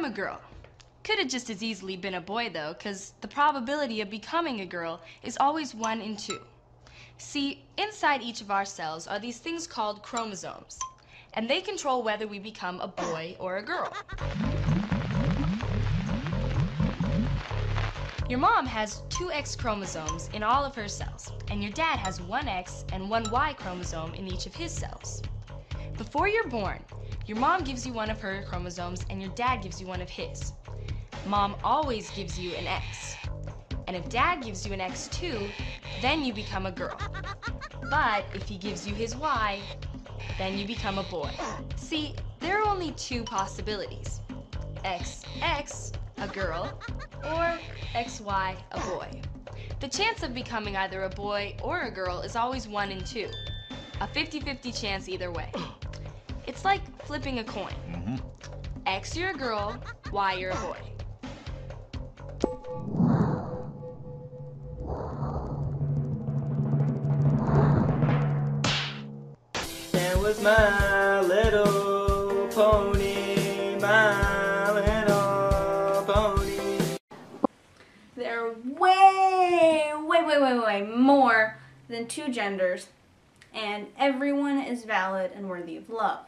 a girl. Could have just as easily been a boy, though, because the probability of becoming a girl is always 1 in 2. See, inside each of our cells are these things called chromosomes, and they control whether we become a boy or a girl. Your mom has 2 X chromosomes in all of her cells, and your dad has 1 X and 1 Y chromosome in each of his cells. Before you're born, your mom gives you 1 of her chromosomes and your dad gives you 1 of his. Mom always gives you an X. And if dad gives you an X too, then you become a girl. But if he gives you his Y, then you become a boy. See, there are only 2 possibilities. XX, a girl, or XY, a boy. The chance of becoming either a boy or a girl is always 1 in 2. A 50-50 chance either way. It's like flipping a coin. X, you're a girl, Y, you're a boy. There was my little pony, my little pony. There are way more than 2 genders, and everyone is valid and worthy of love.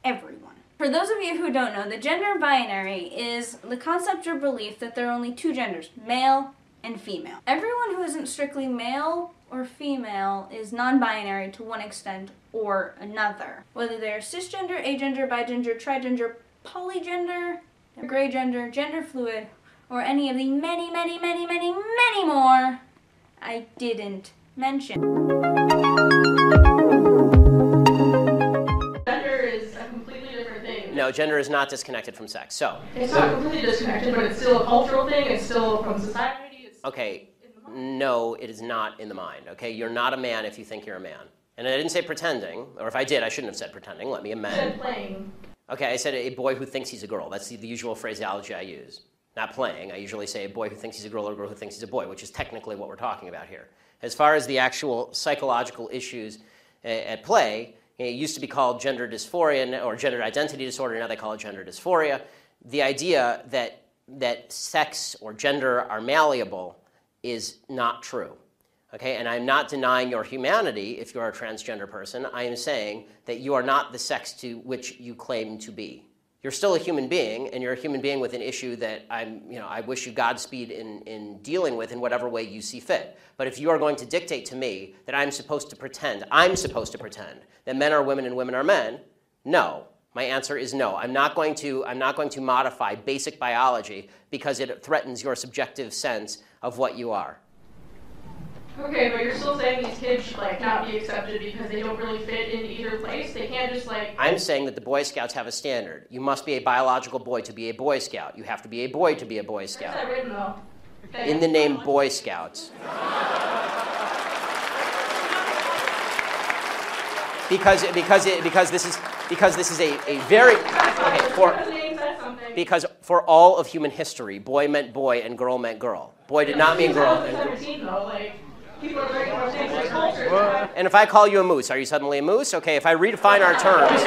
Everyone. For those of you who don't know, the gender binary is the concept or belief that there are only 2 genders, male and female. Everyone who isn't strictly male or female is non-binary to one extent or another. Whether they're cisgender, agender, bigender, trigender, polygender, gray gender, gender fluid, or any of the many more I didn't mention. Gender is a completely different thing. No, gender is not disconnected from sex. So it's not completely disconnected, but it's still a cultural thing. It's still from society. It's okay. No, it is not in the mind. Okay, you're not a man if you think you're a man. And I didn't say pretending, or if I did, I shouldn't have said pretending. Let me amend. You said playing. Okay, I said a boy who thinks he's a girl. That's the usual phraseology I use. Not playing. I usually say a boy who thinks he's a girl or a girl who thinks he's a boy, which is technically what we're talking about here. As far as the actual psychological issues at play, it used to be called gender dysphoria or gender identity disorder. Now they call it gender dysphoria. The idea that sex or gender are malleable is not true. Okay, and I'm not denying your humanity if you're a transgender person. I am saying that you are not the sex to which you claim to be. You're still a human being, and you're a human being with an issue that I wish you Godspeed in dealing with in whatever way you see fit. But if you are going to dictate to me that I'm supposed to pretend that men are women and women are men, no. My answer is no. I'm not going to modify basic biology because it threatens your subjective sense of what you are. Okay, but you're still saying these kids should not be accepted because they don't really fit in either place? They can't just I'm saying that the Boy Scouts have a standard. You must be a biological boy to be a Boy Scout. You have to be a boy to be a Boy Scout. Where's that written, though? Okay. In the name Boy Scouts. Because this is a very because for all of human history, boy meant boy and girl meant girl. Boy did not mean girl. People are breaking our same-sex culture. And if I call you a moose, are you suddenly a moose? Okay, if I redefine our terms.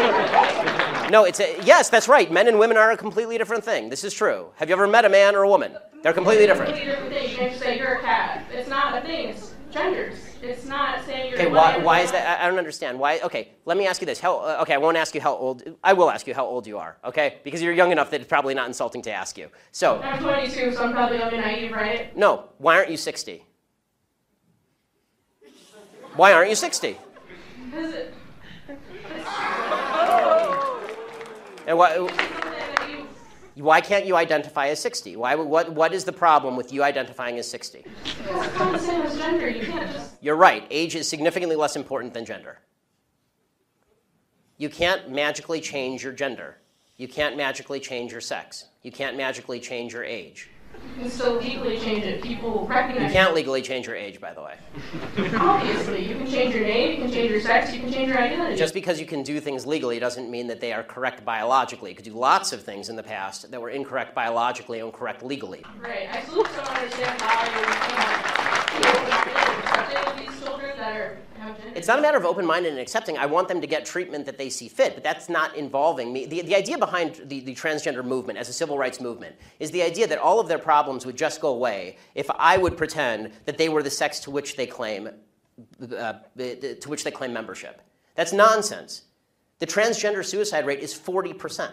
No, yes, that's right. Men and women are a completely different thing. This is true. Have you ever met a man or a woman? They're completely different. Completely different thing. You can't just say you're a cat. It's not a thing. It's genders. It's not saying you're. Okay, why is that? I don't understand. Why? Okay, let me ask you this. Okay, I won't ask you how old. I will ask you how old you are. Okay, because you're young enough that it's probably not insulting to ask you. So. I'm 22, so I'm probably young and naive, right? No. Why aren't you 60? Why aren't you 60? Because it. And why can't you identify as 60? What is the problem with you identifying as 60? Because it's not the same as gender. You can't just. You're right. Age is significantly less important than gender. You can't magically change your gender. You can't magically change your sex. You can't magically change your age. You can still legally change it. People recognize. You can't legally change your age, by the way. Obviously, you can change your name, you can change your sex, you can change your identity. Just because you can do things legally doesn't mean that they are correct biologically. You could do lots of things in the past that were incorrect biologically and correct legally. Right. I still don't understand how you're accepting these children that have gender It's not a matter of open-minded and accepting. I want them to get treatment that they see fit, but that's not involving me. The idea behind the transgender movement as a civil rights movement is the idea that all of their problems would just go away if I would pretend that they were the sex to which they claim membership. That's nonsense. The transgender suicide rate is 40%.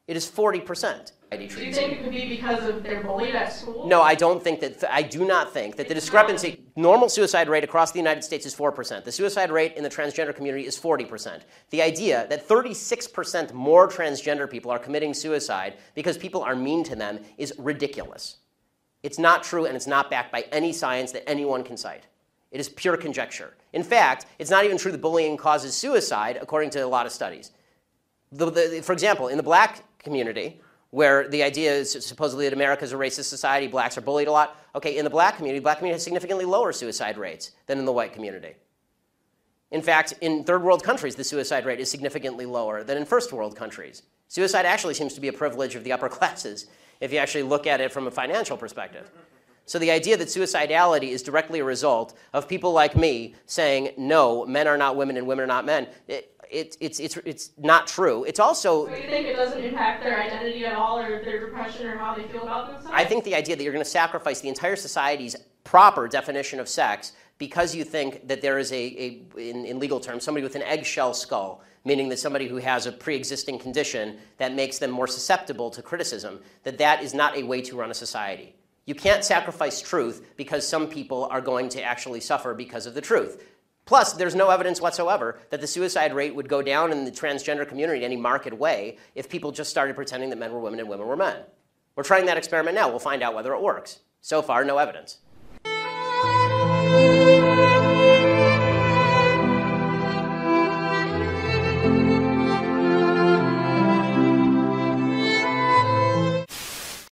It is 40%. Do you think it could be because of they're bullied at school? No, I don't think that. I do not think that the discrepancy. Normal suicide rate across the United States is 4%. The suicide rate in the transgender community is 40%. The idea that 36% more transgender people are committing suicide because people are mean to them is ridiculous. It's not true, and it's not backed by any science that anyone can cite. It is pure conjecture. In fact, it's not even true that bullying causes suicide, according to a lot of studies. For example, in the black community, where the idea is supposedly that America is a racist society, blacks are bullied a lot. Okay, in the black community has significantly lower suicide rates than in the white community. In fact, in third world countries, the suicide rate is significantly lower than in first world countries. Suicide actually seems to be a privilege of the upper classes, if you actually look at it from a financial perspective. So the idea that suicidality is directly a result of people like me saying, no, men are not women and women are not men, it's not true. It's also... So you think it doesn't impact their identity at all, or their depression, or how they feel about themselves? I think the idea that you're going to sacrifice the entire society's proper definition of sex because you think that there is in legal terms, somebody with an eggshell skull, meaning that somebody who has a pre-existing condition that makes them more susceptible to criticism, that is not a way to run a society. You can't sacrifice truth because some people are going to actually suffer because of the truth. Plus, there's no evidence whatsoever that the suicide rate would go down in the transgender community in any marked way if people just started pretending that men were women and women were men. We're trying that experiment now. We'll find out whether it works. So far, no evidence.